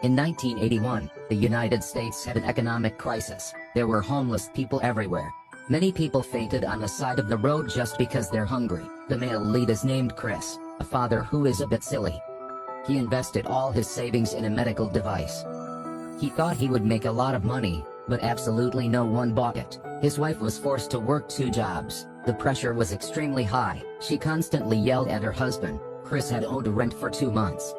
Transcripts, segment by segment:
In 1981, the United States had an economic crisis. There were homeless people everywhere. Many people fainted on the side of the road just because they're hungry. The male lead is named Chris, a father who is a bit silly. He invested all his savings in a medical device. He thought he would make a lot of money, but absolutely no one bought it. His wife was forced to work 2 jobs. The pressure was extremely high. She constantly yelled at her husband. Chris had owed rent for 2 months.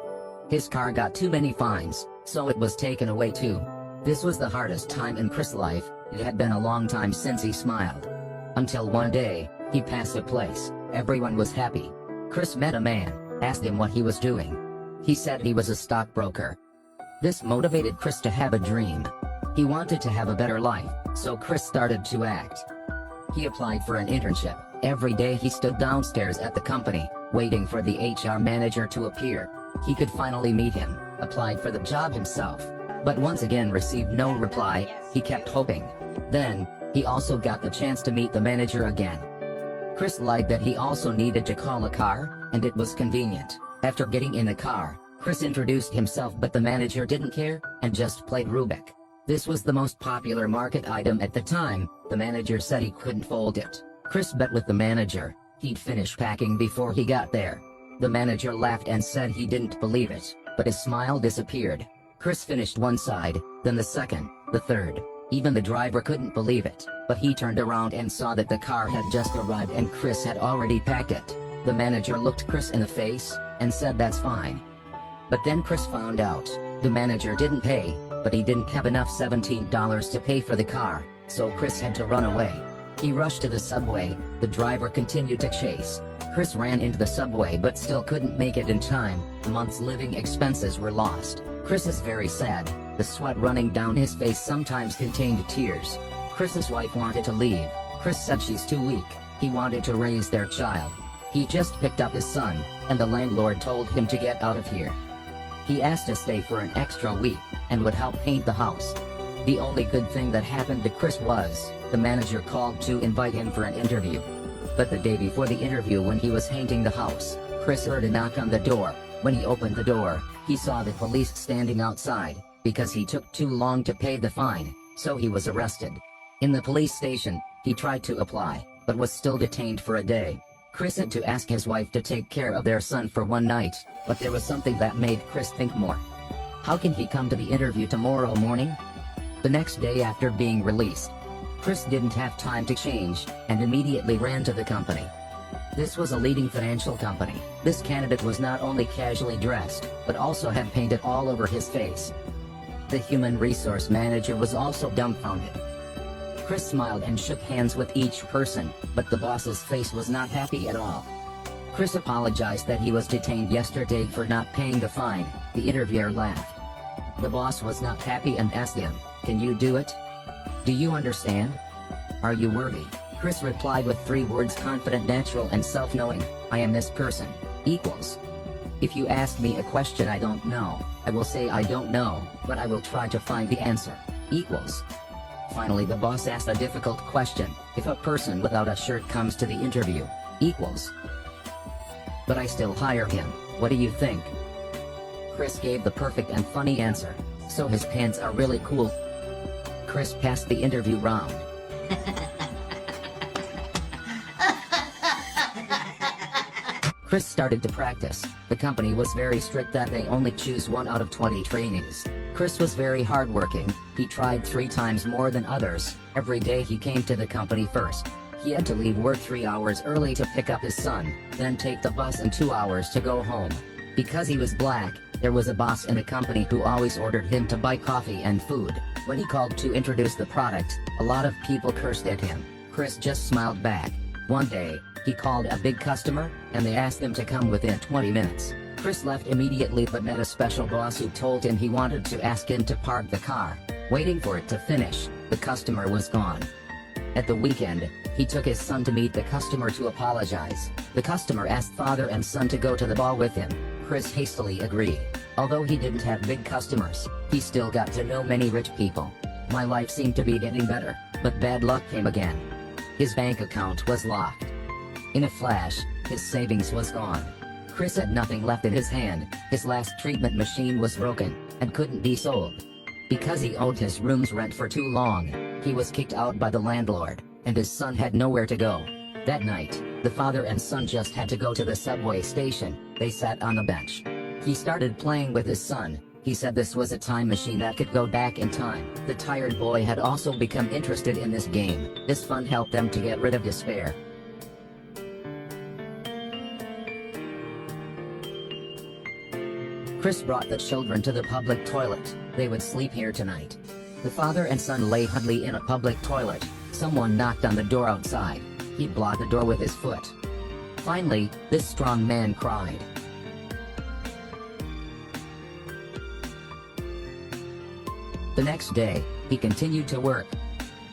His car got too many fines, so it was taken away too. This was the hardest time in Chris' life. It had been a long time since he smiled. Until one day, he passed a place. Everyone was happy. Chris met a man, asked him what he was doing. He said he was a stockbroker. This motivated Chris to have a dream. He wanted to have a better life, so Chris started to act. He applied for an internship. Every day he stood downstairs at the company, waiting for the HR manager to appear. He could finally meet him, applied for the job himself, but once again received no reply. He kept hoping. Then, he also got the chance to meet the manager again. Chris lied that he also needed to call a car, and it was convenient. After getting in the car, Chris introduced himself, but the manager didn't care, and just played Rubik. This was the most popular market item at the time. The manager said he couldn't fold it. Chris bet with the manager he'd finish packing before he got there. The manager laughed and said he didn't believe it, but his smile disappeared. Chris finished one side, then the second, the third. Even the driver couldn't believe it, but he turned around and saw that the car had just arrived and Chris had already packed it. The manager looked Chris in the face, and said that's fine. But then Chris found out, the manager didn't pay, but he didn't have enough $17 to pay for the car, so Chris had to run away. He rushed to the subway. The driver continued to chase. Chris ran into the subway but still couldn't make it in time. A month's living expenses were lost. Chris is very sad. The sweat running down his face sometimes contained tears. Chris's wife wanted to leave. Chris said she's too weak. He wanted to raise their child. He just picked up his son, and the landlord told him to get out of here. He asked to stay for an extra week, and would help paint the house. The only good thing that happened to Chris was, the manager called to invite him for an interview. But the day before the interview, when he was painting the house, Chris heard a knock on the door. When he opened the door, he saw the police standing outside, because he took too long to pay the fine, so he was arrested. In the police station, he tried to apply, but was still detained for a day. Chris had to ask his wife to take care of their son for one night, but there was something that made Chris think more. How can he come to the interview tomorrow morning? The next day after being released, Chris didn't have time to change, and immediately ran to the company. This was a leading financial company. This candidate was not only casually dressed, but also had painted all over his face. The human resource manager was also dumbfounded. Chris smiled and shook hands with each person, but the boss's face was not happy at all. Chris apologized that he was detained yesterday for not paying the fine. The interviewer laughed. The boss was not happy and asked him, "Can you do it? Do you understand? Are you worthy?" Chris replied with 3 words: confident, natural, and self-knowing. I am this person. Equals. If you ask me a question I don't know, I will say I don't know, but I will try to find the answer. Equals. Finally, the boss asked a difficult question. If a person without a shirt comes to the interview, equals. But I still hire him. What do you think? Chris gave the perfect and funny answer. So his pants are really cool. Chris passed the interview round. Chris started to practice. The company was very strict that they only choose 1 out of 20 trainees. Chris was very hardworking. He tried 3 times more than others. Every day he came to the company first. He had to leave work 3 hours early to pick up his son, then take the bus in 2 hours to go home. Because he was black, there was a boss in the company who always ordered him to buy coffee and food. When he called to introduce the product, a lot of people cursed at him. Chris just smiled back. One day, he called a big customer, and they asked him to come within 20 minutes. Chris left immediately but met a special boss who told him he wanted to ask him to park the car. Waiting for it to finish, the customer was gone. At the weekend, he took his son to meet the customer to apologize. The customer asked father and son to go to the bar with him. Chris hastily agreed. Although he didn't have big customers, he still got to know many rich people. My life seemed to be getting better, but bad luck came again. His bank account was locked. In a flash, his savings was gone. Chris had nothing left in his hand. His last treatment machine was broken. and couldn't be sold. Because he owed his room's rent for too long, he was kicked out by the landlord, and his son had nowhere to go. That night, the father and son just had to go to the subway station. They sat on a bench. He started playing with his son. He said this was a time machine that could go back in time. The tired boy had also become interested in this game. This fun helped them to get rid of despair. Chris brought the children to the public toilet. They would sleep here tonight. The father and son lay huddly in a public toilet. Someone knocked on the door outside. He blocked the door with his foot. Finally, this strong man cried. The next day, he continued to work.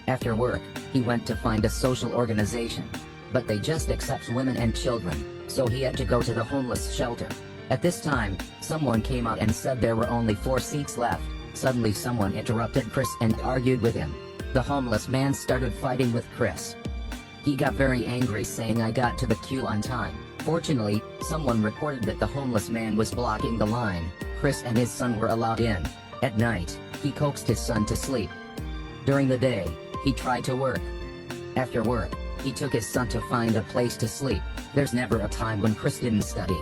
After work, he went to find a social organization. But they just accept women and children, so he had to go to the homeless shelter. At this time, someone came out and said there were only 4 seats left. Suddenly someone interrupted Chris and argued with him. The homeless man started fighting with Chris. He got very angry, saying, "I got to the queue on time." Fortunately, someone reported that the homeless man was blocking the line. Chris and his son were allowed in. At night, he coaxed his son to sleep. During the day, he tried to work. After work, he took his son to find a place to sleep. There's never a time when Chris didn't study.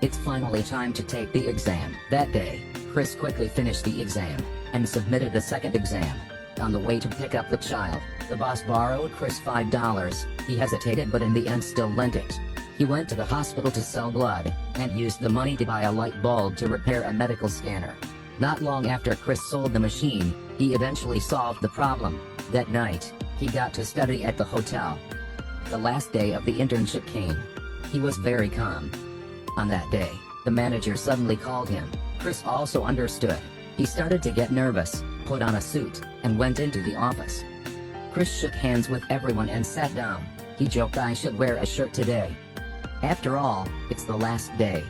It's finally time to take the exam. That day, Chris quickly finished the exam and submitted the second exam. On the way to pick up the child, the boss borrowed Chris $5. He hesitated but in the end still lent it. He went to the hospital to sell blood, and used the money to buy a light bulb to repair a medical scanner. Not long after Chris sold the machine, he eventually solved the problem. That night, he got to study at the hotel. The last day of the internship came. He was very calm. On that day, the manager suddenly called him. Chris also understood. He started to get nervous, put on a suit, and went into the office. Chris shook hands with everyone and sat down. He joked, "I should wear a shirt today. After all, it's the last day."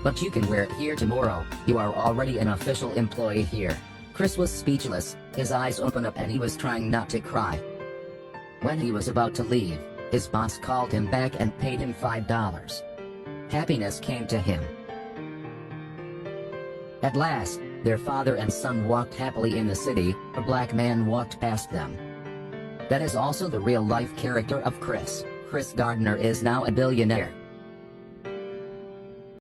"But you can wear it here tomorrow. You are already an official employee here." Chris was speechless. His eyes opened up and he was trying not to cry. When he was about to leave, his boss called him back and paid him $5. Happiness came to him. At last, their father and son walked happily in the city. A black man walked past them. That is also the real-life character of Chris. Chris Gardner is now a billionaire.